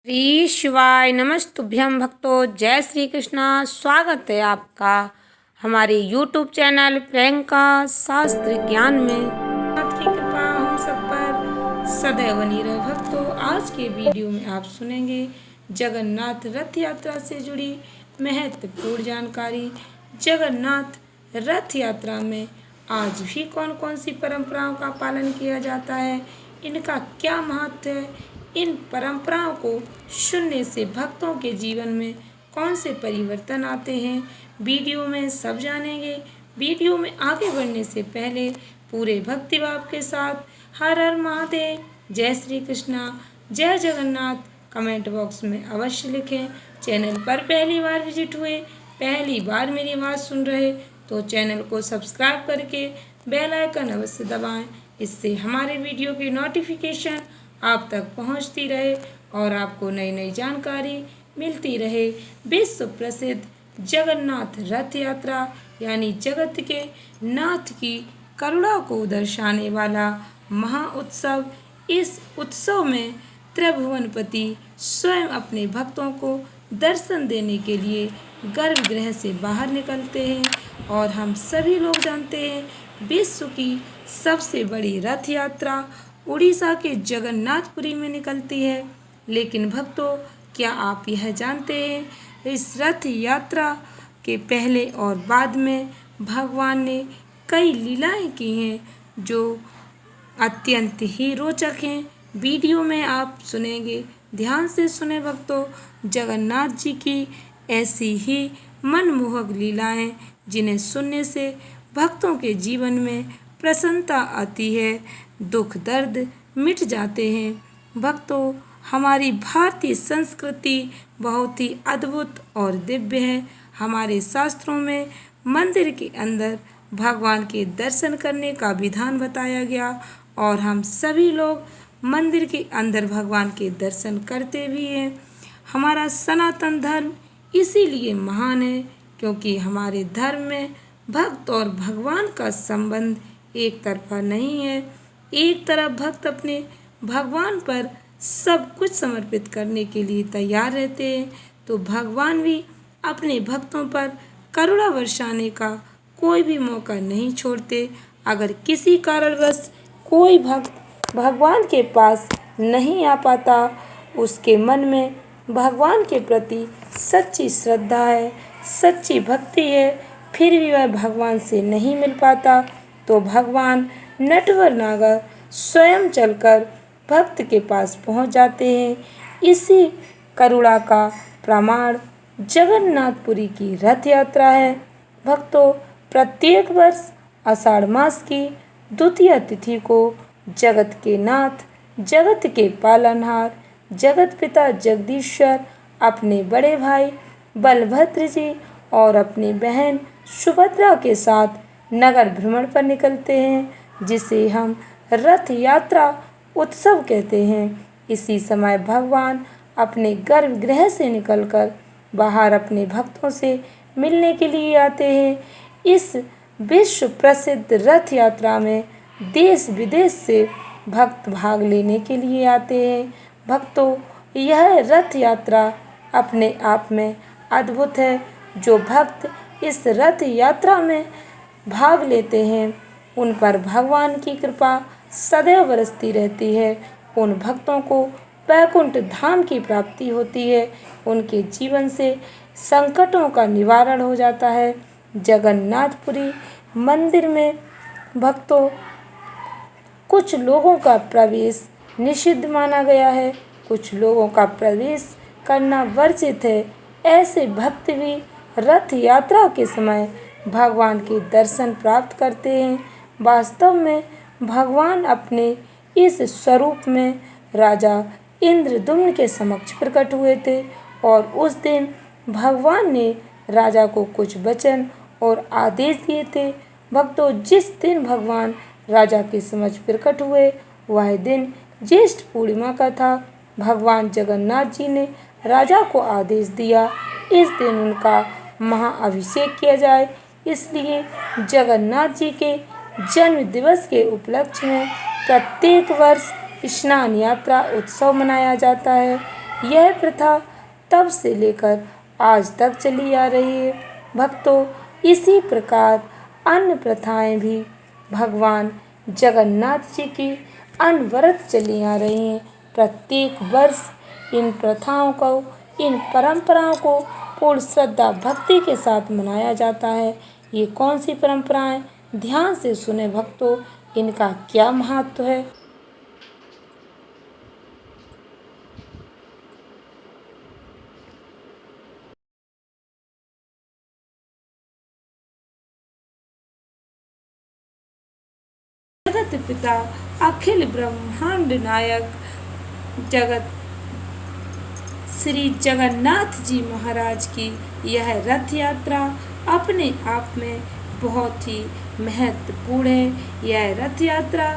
श्री शिवाय नमस्तुभ्यं भक्तों। जय श्री कृष्णा। स्वागत है आपका हमारे YouTube चैनल प्रियंका शास्त्र ज्ञान में। नाथ की कृपा हम सब पर सदैव बनी रहे। भक्तों, आज के वीडियो में आप सुनेंगे जगन्नाथ रथ यात्रा से जुड़ी महत्वपूर्ण जानकारी। जगन्नाथ रथ यात्रा में आज भी कौन कौन सी परंपराओं का पालन किया जाता है, इनका क्या महत्व है, इन परंपराओं को सुनने से भक्तों के जीवन में कौन से परिवर्तन आते हैं, वीडियो में सब जानेंगे। वीडियो में आगे बढ़ने से पहले पूरे भक्तिभाव के साथ हर हर महादेव, जय श्री कृष्णा, जय जगन्नाथ कमेंट बॉक्स में अवश्य लिखें। चैनल पर पहली बार विजिट हुए, पहली बार मेरी आवाज़ सुन रहे तो चैनल को सब्सक्राइब करके बेल आइकन अवश्य दबाएं। इससे हमारे वीडियो की नोटिफिकेशन आप तक पहुंचती रहे और आपको नई नई जानकारी मिलती रहे। विश्व प्रसिद्ध जगन्नाथ रथ यात्रा यानी जगत के नाथ की करुणा को दर्शाने वाला महाउत्सव। इस उत्सव में त्रिभुवनपति स्वयं अपने भक्तों को दर्शन देने के लिए गर्भगृह से बाहर निकलते हैं और हम सभी लोग जानते हैं विश्व की सबसे बड़ी रथ यात्रा उड़ीसा के जगन्नाथपुरी में निकलती है। लेकिन भक्तों, क्या आप यह जानते हैं इस रथ यात्रा के पहले और बाद में भगवान ने कई लीलाएं की हैं जो अत्यंत ही रोचक हैं। वीडियो में आप सुनेंगे, ध्यान से सुने भक्तों। जगन्नाथ जी की ऐसी ही मनमोहक लीलाएं जिन्हें सुनने से भक्तों के जीवन में प्रसन्नता आती है, दुख दर्द मिट जाते हैं। भक्तों, हमारी भारतीय संस्कृति बहुत ही अद्भुत और दिव्य है। हमारे शास्त्रों में मंदिर के अंदर भगवान के दर्शन करने का विधान बताया गया और हम सभी लोग मंदिर के अंदर भगवान के दर्शन करते भी हैं। हमारा सनातन धर्म इसीलिए महान है क्योंकि हमारे धर्म में भक्त और भगवान का संबंध एक तरफा नहीं है। एक तरफ भक्त अपने भगवान पर सब कुछ समर्पित करने के लिए तैयार रहते हैं तो भगवान भी अपने भक्तों पर करुणा बरसाने का कोई भी मौका नहीं छोड़ते। अगर किसी कारणवश कोई भक्त भगवान के पास नहीं आ पाता, उसके मन में भगवान के प्रति सच्ची श्रद्धा है, सच्ची भक्ति है, फिर भी वह भगवान से नहीं मिल पाता तो भगवान नटवर नागर स्वयं चलकर भक्त के पास पहुंच जाते हैं। इसी करुणा का प्रमाण जगन्नाथपुरी की रथ यात्रा है। भक्तों, प्रत्येक वर्ष आषाढ़ मास की द्वितीय तिथि को जगत के नाथ, जगत के पालनहार, जगत पिता जगदीश्वर अपने बड़े भाई बलभद्र जी और अपनी बहन सुभद्रा के साथ नगर भ्रमण पर निकलते हैं, जिसे हम रथ यात्रा उत्सव कहते हैं। इसी समय भगवान अपने गर्भगृह से निकलकर बाहर अपने भक्तों से मिलने के लिए आते हैं। इस विश्व प्रसिद्ध रथ यात्रा में देश विदेश से भक्त भाग लेने के लिए आते हैं। भक्तों, यह रथ यात्रा अपने आप में अद्भुत है। जो भक्त इस रथ यात्रा में भाग लेते हैं उन पर भगवान की कृपा सदैव बरसती रहती है। उन भक्तों को वैकुंठ धाम की प्राप्ति होती है, उनके जीवन से संकटों का निवारण हो जाता है। जगन्नाथपुरी मंदिर में भक्तों कुछ लोगों का प्रवेश निषिद्ध माना गया है, कुछ लोगों का प्रवेश करना वर्जित है। ऐसे भक्त भी रथ यात्रा के समय भगवान के दर्शन प्राप्त करते हैं। वास्तव में भगवान अपने इस स्वरूप में राजा इंद्रद्युम्न के समक्ष प्रकट हुए थे और उस दिन भगवान ने राजा को कुछ वचन और आदेश दिए थे। भक्तों, जिस दिन भगवान राजा के समक्ष प्रकट हुए वह दिन ज्येष्ठ पूर्णिमा का था। भगवान जगन्नाथ जी ने राजा को आदेश दिया इस दिन उनका महाअभिषेक किया जाए। इसलिए जगन्नाथ जी के जन्म दिवस के उपलक्ष्य में प्रत्येक वर्ष स्नान यात्रा उत्सव मनाया जाता है। यह प्रथा तब से लेकर आज तक चली आ रही है। भक्तों, इसी प्रकार अन्य प्रथाएं भी भगवान जगन्नाथ जी की अनवरत चली आ रही हैं। प्रत्येक वर्ष इन प्रथाओं को, इन परंपराओं को पूर्ण श्रद्धा भक्ति के साथ मनाया जाता है। ये कौन सी परंपराएं? ध्यान से सुने भक्तों, इनका क्या महत्व है। जगत पिता अखिल ब्रह्मांड नायक जगत श्री जगन्नाथ जी महाराज की यह रथ यात्रा अपने आप में बहुत ही महत्वपूर्ण है। यह रथ यात्रा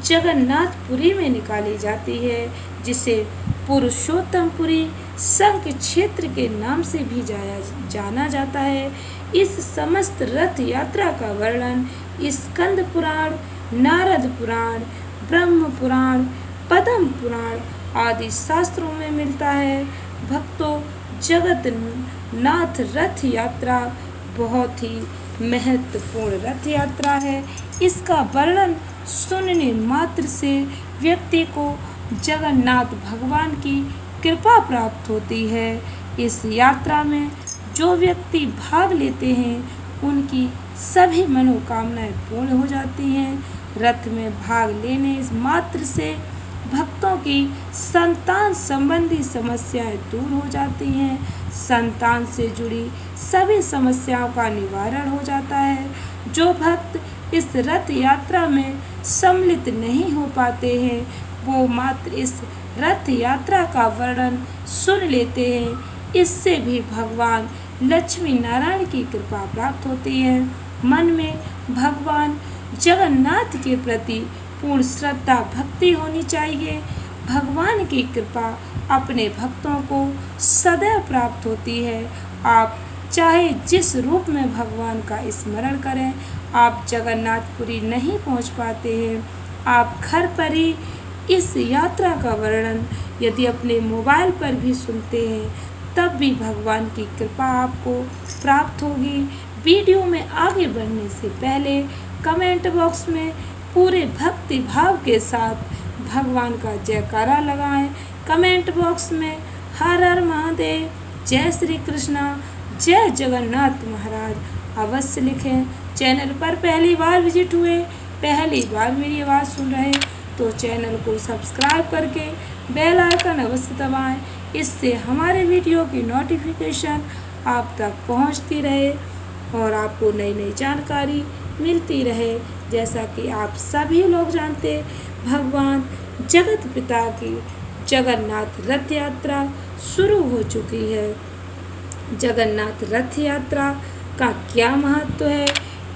जगन्नाथपुरी में निकाली जाती है, जिसे पुरुषोत्तमपुरी संघ क्षेत्र के नाम से भी जाना जाता है। इस समस्त रथ यात्रा का वर्णन स्कंद पुराण, नारद पुराण, ब्रह्म पुराण, पद्म पुराण आदि शास्त्रों में मिलता है। भक्तों, जगन्नाथ रथ यात्रा बहुत ही महत्वपूर्ण रथ यात्रा है। इसका वर्णन सुनने मात्र से व्यक्ति को जगन्नाथ भगवान की कृपा प्राप्त होती है। इस यात्रा में जो व्यक्ति भाग लेते हैं उनकी सभी मनोकामनाएं पूर्ण हो जाती हैं। रथ में भाग लेने मात्र से भक्तों की संतान संबंधी समस्याएं दूर हो जाती हैं। संतान से जुड़ी सभी समस्याओं का निवारण हो जाता है। जो भक्त इस रथ यात्रा में सम्मिलित नहीं हो पाते हैं, वो मात्र इस रथ यात्रा का वर्णन सुन लेते हैं। इससे भी भगवान लक्ष्मी नारायण की कृपा प्राप्त होती है। मन में भगवान जगन्नाथ के प्रति पूर्ण श्रद्धा भक्ति होनी चाहिए। भगवान की कृपा अपने भक्तों को सदैव प्राप्त होती है। आप चाहे जिस रूप में भगवान का स्मरण करें, आप जगन्नाथपुरी नहीं पहुंच पाते हैं, आप घर पर ही इस यात्रा का वर्णन यदि अपने मोबाइल पर भी सुनते हैं, तब भी भगवान की कृपा आपको प्राप्त होगी। वीडियो में आगे बढ़ने से पहले कमेंट बॉक्स में पूरे भक्ति भाव के साथ भगवान का जयकारा लगाएं। कमेंट बॉक्स में हर हर महादेव, जय श्री कृष्णा, जय जगन्नाथ महाराज अवश्य लिखें। चैनल पर पहली बार विजिट हुए, पहली बार मेरी आवाज़ सुन रहे, तो चैनल को सब्सक्राइब करके बेल आइकन अवश्य दबाएं। इससे हमारे वीडियो की नोटिफिकेशन आप तक पहुंचती रहे और आपको नई नई जानकारी मिलती रहे। जैसा कि आप सभी लोग जानते, भगवान जगत पिता की जगन्नाथ रथ यात्रा शुरू हो चुकी है। जगन्नाथ रथ यात्रा का क्या महत्व है,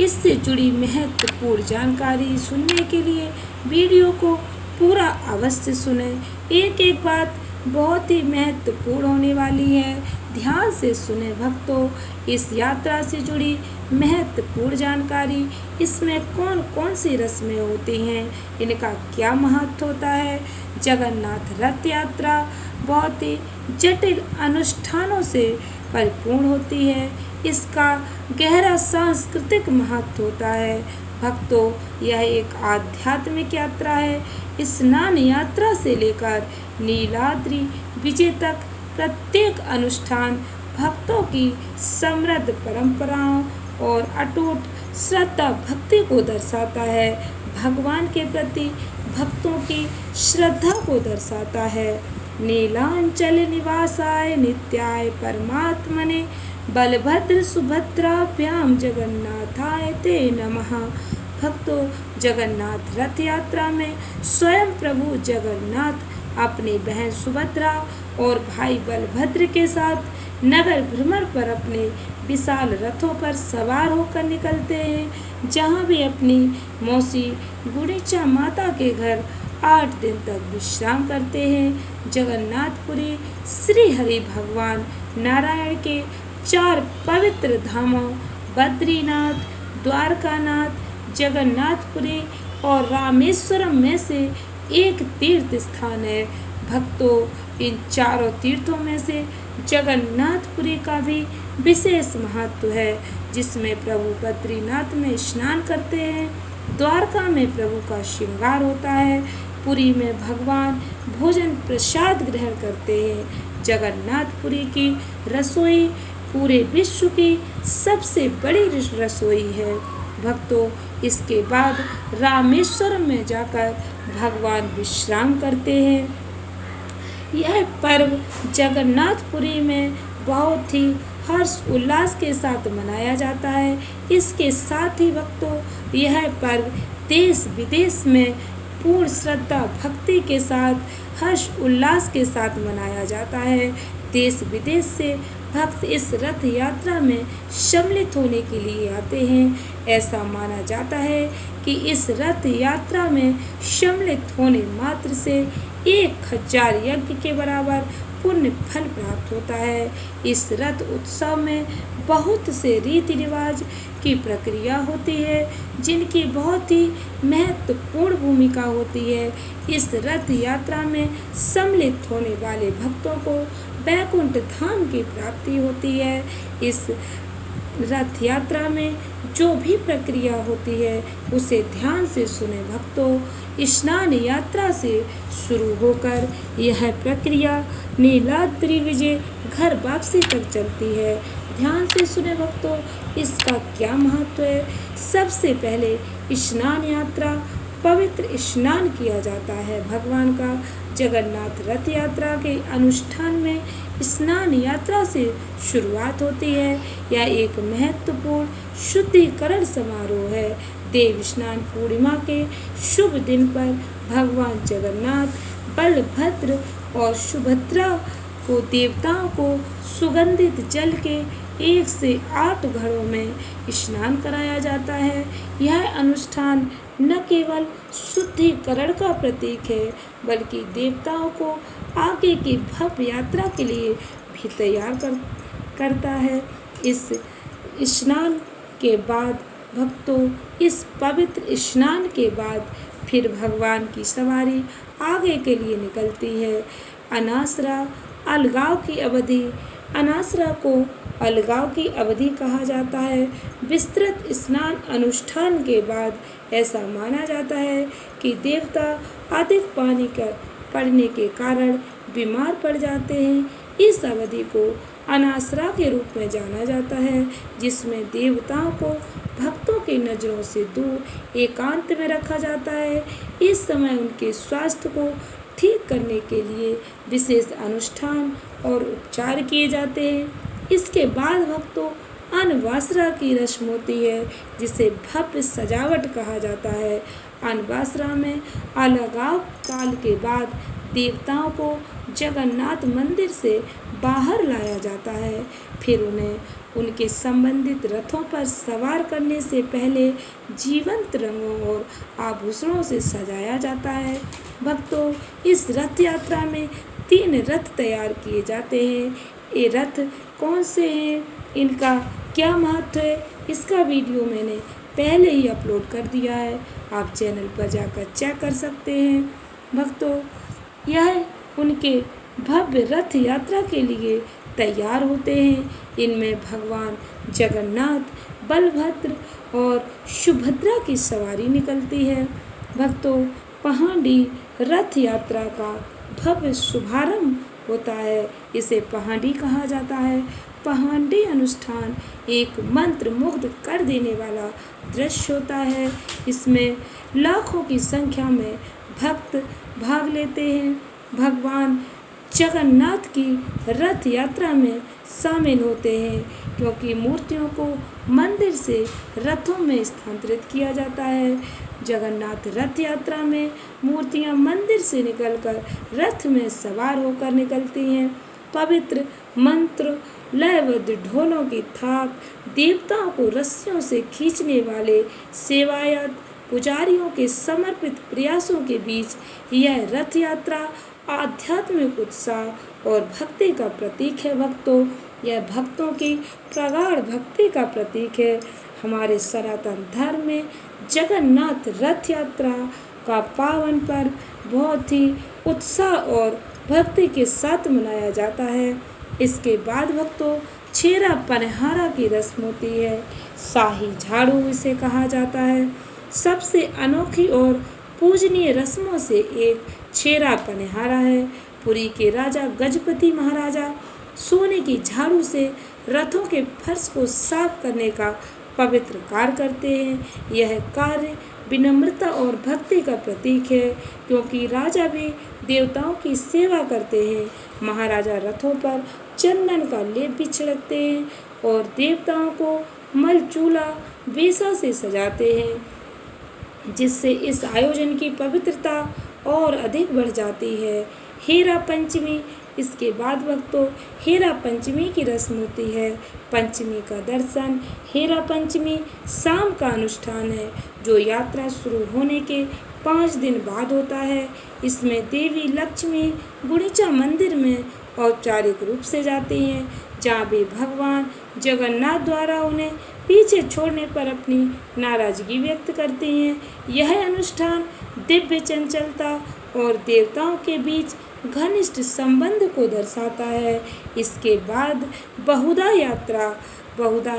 इससे जुड़ी महत्वपूर्ण जानकारी सुनने के लिए वीडियो को पूरा अवश्य सुनें। एक एक बात बहुत ही महत्वपूर्ण होने वाली है, ध्यान से सुने भक्तों। इस यात्रा से जुड़ी महत्वपूर्ण जानकारी, इसमें कौन कौन सी रस्में होती हैं, इनका क्या महत्व होता है। जगन्नाथ रथ यात्रा बहुत ही जटिल अनुष्ठानों से परिपूर्ण होती है। इसका गहरा सांस्कृतिक महत्व होता है। भक्तों, यह एक आध्यात्मिक यात्रा है। स्नान यात्रा से लेकर नीलाद्रि विजय तक प्रत्येक अनुष्ठान भक्तों की समृद्ध परंपराओं और अटूट श्रद्धा भक्ति को दर्शाता है। भगवान के प्रति भक्तों की श्रद्धा को दर्शाता है। नीलांचल निवासाय नित्याय परमात्मने बलभद्र सुभद्राभ्याम जगन्नाथाय ते नमः। भक्तों, जगन्नाथ रथ यात्रा में स्वयं प्रभु जगन्नाथ अपनी बहन सुभद्रा और भाई बलभद्र के साथ नगर भ्रमण पर अपने विशाल रथों पर सवार होकर निकलते हैं। जहाँ भी अपनी मौसी गुड़ीचा माता के घर 8 दिन तक विश्राम करते हैं। जगन्नाथपुरी श्री हरि भगवान नारायण के 4 पवित्र धामों बद्रीनाथ, द्वारकानाथ, जगन्नाथपुरी और रामेश्वरम में से एक तीर्थ स्थान है। भक्तों, इन चारों तीर्थों में से जगन्नाथपुरी का भी विशेष महत्व है, जिसमें प्रभु बद्रीनाथ में स्नान करते हैं, द्वारका में प्रभु का श्रृंगार होता है, पुरी में भगवान भोजन प्रसाद ग्रहण करते हैं। जगन्नाथपुरी की रसोई पूरे विश्व की सबसे बड़ी रसोई है। भक्तों, इसके बाद रामेश्वरम में जाकर भगवान विश्राम करते हैं। यह पर्व जगन्नाथपुरी में बहुत ही हर्ष उल्लास के साथ मनाया जाता है। इसके साथ ही भक्तों, यह पर्व देश विदेश में पूर्ण श्रद्धा भक्ति के साथ हर्ष उल्लास के साथ मनाया जाता है। देश विदेश से भक्त इस रथ यात्रा में सम्मिलित होने के लिए आते हैं। ऐसा माना जाता है कि इस रथ यात्रा में सम्मिलित होने मात्र से 1000 यज्ञ के बराबर पुण्य फल प्राप्त होता है। इस रथ उत्सव में बहुत से रीति रिवाज की प्रक्रिया होती है, जिनकी बहुत ही महत्वपूर्ण भूमिका होती है। इस रथ यात्रा में सम्मिलित होने वाले भक्तों को वैकुंठ धाम की प्राप्ति होती है। इस रथ यात्रा में जो भी प्रक्रिया होती है उसे ध्यान से सुने भक्तों। स्नान यात्रा से शुरू होकर यह प्रक्रिया नीलाद्रि विजय घर वापसी तक चलती है। ध्यान से सुने भक्तों, इसका क्या महत्व है। सबसे पहले स्नान यात्रा पवित्र स्नान किया जाता है। भगवान का जगन्नाथ रथ यात्रा के अनुष्ठान में स्नान यात्रा से शुरुआत होती है। यह एक महत्वपूर्ण शुद्धिकरण समारोह है। देव स्नान पूर्णिमा के शुभ दिन पर भगवान जगन्नाथ, बलभद्र और सुभद्रा को देवताओं को सुगंधित जल के 1 से 8 घड़ों में स्नान कराया जाता है। यह अनुष्ठान न केवल शुद्धिकरण का प्रतीक है, बल्कि देवताओं को आगे की भव्य यात्रा के लिए भी तैयार करता है। इस स्नान के बाद भक्तों, इस पवित्र स्नान के बाद फिर भगवान की सवारी आगे के लिए निकलती है। अनासरा अलगाव की अवधि, अनासरा को अलगाव की अवधि कहा जाता है। विस्तृत स्नान अनुष्ठान के बाद ऐसा माना जाता है कि देवता अधिक पानी पड़ने के कारण बीमार पड़ जाते हैं। इस अवधि को अनासरा के रूप में जाना जाता है, जिसमें देवताओं को भक्तों की नज़रों से दूर एकांत में रखा जाता है। इस समय उनके स्वास्थ्य को ठीक करने के लिए विशेष अनुष्ठान और उपचार किए जाते हैं। इसके बाद भक्तों, अनवासरा की रस्म होती है, जिसे भव्य सजावट कहा जाता है। अनवासरा में अलगाव काल के बाद देवताओं को जगन्नाथ मंदिर से बाहर लाया जाता है। फिर उन्हें उनके संबंधित रथों पर सवार करने से पहले जीवंत रंगों और आभूषणों से सजाया जाता है। भक्तों, इस रथ यात्रा में 3 रथ तैयार किए जाते हैं। ये रथ कौन से हैं, इनका क्या महत्व है, इसका वीडियो मैंने पहले ही अपलोड कर दिया है। आप चैनल पर जाकर चेक कर सकते हैं। भक्तों, यह उनके भव्य रथ यात्रा के लिए तैयार होते हैं। इनमें भगवान जगन्नाथ, बलभद्र और सुभद्रा की सवारी निकलती है। भक्तों, पहाड़ी रथ यात्रा का भव्य शुभारंभ होता है। इसे पहाड़ी कहा जाता है। पहाड़ी अनुष्ठान एक मंत्र मुग्ध कर देने वाला दृश्य होता है। इसमें लाखों की संख्या में भक्त भाग लेते हैं। भगवान जगन्नाथ की रथ यात्रा में शामिल होते हैं, क्योंकि मूर्तियों को मंदिर से रथों में स्थानांतरित किया जाता है। जगन्नाथ रथ यात्रा में मूर्तियां मंदिर से निकलकर रथ में सवार होकर निकलती हैं। पवित्र मंत्र, लयबद्ध ढोलों की थाप, देवताओं को रस्सियों से खींचने वाले सेवायत पुजारियों के समर्पित प्रयासों के बीच यह रथ यात्रा आध्यात्मिक उत्साह और भक्ति का प्रतीक है। भक्तों, यह भक्तों की प्रगाढ़ भक्ति का प्रतीक है। हमारे सनातन धर्म में जगन्नाथ रथ यात्रा का पावन पर्व बहुत ही उत्साह और भक्ति के साथ मनाया जाता है। इसके बाद भक्तों छेरा पनहारा की रस्म होती है। शाही झाड़ू इसे कहा जाता है। सबसे अनोखी और पूजनीय रस्मों से एक छेरा पनहारा है। पुरी के राजा गजपति महाराजा सोने की झाड़ू से रथों के फर्श को साफ करने का पवित्र कार्य करते हैं। यह कार्य विनम्रता और भक्ति का प्रतीक है, क्योंकि राजा भी देवताओं की सेवा करते हैं। महाराजा रथों पर चंदन का लेप भी छिड़कते हैं और देवताओं को मलचूला वेसा से सजाते हैं, जिससे इस आयोजन की पवित्रता और अधिक बढ़ जाती है। हेरा पंचमी, इसके बाद भक्तों हेरा पंचमी की रस्म होती है। पंचमी का दर्शन। हेरा पंचमी शाम का अनुष्ठान है, जो यात्रा शुरू होने के 5 दिन बाद होता है। इसमें देवी लक्ष्मी गुंडीचा मंदिर में औपचारिक रूप से जाती हैं, जहाँ वे भगवान जगन्नाथ द्वारा उन्हें पीछे छोड़ने पर अपनी नाराजगी व्यक्त करती हैं। यह अनुष्ठान दिव्य चंचलता और देवताओं के बीच घनिष्ठ संबंध को दर्शाता है। इसके बाद बहुधा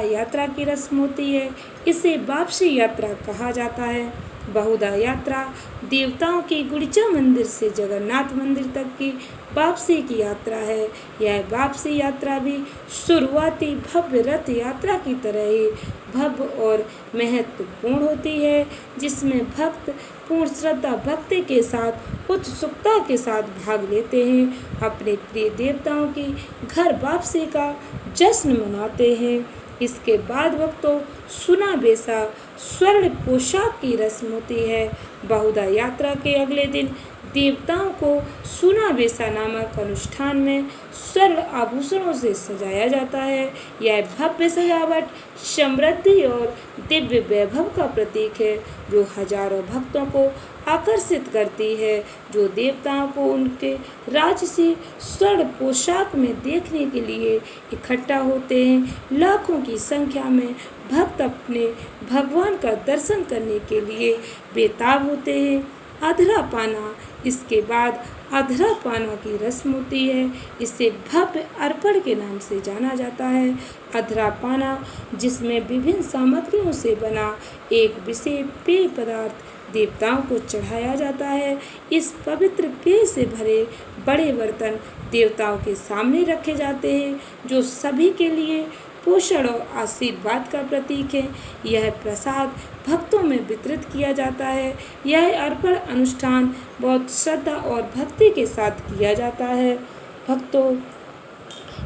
यात्रा की रस्म होती है। इसे वापसी यात्रा कहा जाता है। बहुधा यात्रा देवताओं की गुंडीचा मंदिर से जगन्नाथ मंदिर तक की वापसी की यात्रा है। यह वापसी यात्रा भी शुरुआती भव्य रथ यात्रा की तरह ही भव्य और महत्वपूर्ण होती है, जिसमें भक्त पूर्ण श्रद्धा भक्ति के साथ उत्सुकता के साथ भाग लेते हैं, अपने प्रिय देवताओं की घर वापसी का जश्न मनाते हैं। इसके बाद भक्तों सुना बेसा स्वर्ण पोशाक की रस्म होती है। बहुधा यात्रा के अगले दिन देवताओं को सुना बेसा नामक अनुष्ठान में स्वर्ण आभूषणों से सजाया जाता है। यह भव्य सजावट समृद्धि और दिव्य वैभव का प्रतीक है, जो हजारों भक्तों को आकर्षित करती है, जो देवताओं को उनके राजसी स्वर्ण पोशाक में देखने के लिए इकट्ठा होते हैं। लाखों की संख्या में भक्त अपने भगवान का दर्शन करने के लिए बेताब होते हैं। अधरा पाना, इसके बाद अधरा पाना की रस्म होती है। इसे भव्य अर्पण के नाम से जाना जाता है। अधरा पाना, जिसमें विभिन्न सामग्रियों से बना एक विशेष पेय पदार्थ देवताओं को चढ़ाया जाता है। इस पवित्र पेय से भरे बड़े बर्तन देवताओं के सामने रखे जाते हैं, जो सभी के लिए पोषण और आशीर्वाद का प्रतीक है। यह प्रसाद भक्तों में वितरित किया जाता है। यह अर्पण अनुष्ठान बहुत श्रद्धा और भक्ति के साथ किया जाता है। भक्तों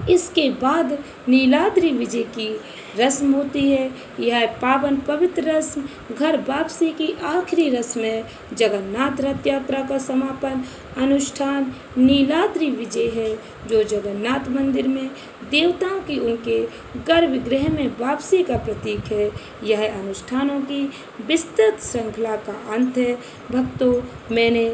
इसके बाद नीलाद्रि विजय की रस्म होती है। यह पावन पवित्र रस्म घर वापसी की आखिरी रस्म है। जगन्नाथ रथ यात्रा का समापन अनुष्ठान नीलाद्रि विजय है, जो जगन्नाथ मंदिर में देवताओं की उनके गर्भगृह में वापसी का प्रतीक है। यह अनुष्ठानों की विस्तृत श्रृंखला का अंत है। भक्तों, मैंने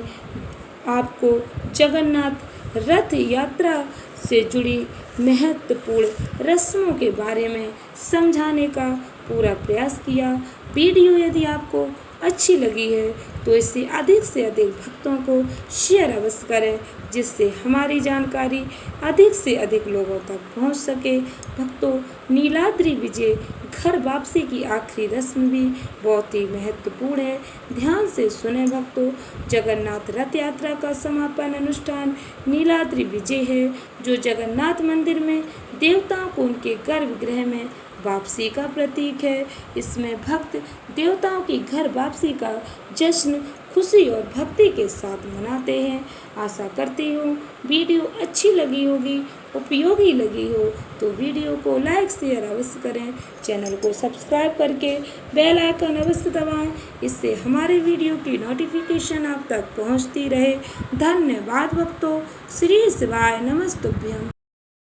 आपको जगन्नाथ रथ यात्रा से जुड़ी महत्वपूर्ण रस्मों के बारे में समझाने का पूरा प्रयास किया। वीडियो यदि आपको अच्छी लगी है तो इसे अधिक से अधिक भक्तों को शेयर अवश्य करें, जिससे हमारी जानकारी अधिक से अधिक लोगों तक पहुंच सके। भक्तों, नीलाद्रि विजय घर वापसी की आखिरी रस्म भी बहुत ही महत्वपूर्ण है। ध्यान से सुने भक्तों, जगन्नाथ रथ यात्रा का समापन अनुष्ठान नीलाद्रि विजय है, जो जगन्नाथ मंदिर में देवताओं को उनके गर्भगृह में वापसी का प्रतीक है। इसमें भक्त देवताओं की घर वापसी का जश्न खुशी और भक्ति के साथ मनाते हैं। आशा करती हूँ वीडियो अच्छी लगी होगी, उपयोगी लगी हो तो वीडियो को लाइक शेयर अवश्य करें। चैनल को सब्सक्राइब करके बेल आइकन अवश्य दबाएं, इससे हमारे वीडियो की नोटिफिकेशन आप तक पहुँचती रहे। धन्यवाद भक्तों। श्री शिवाय नमस्तुभ्यम।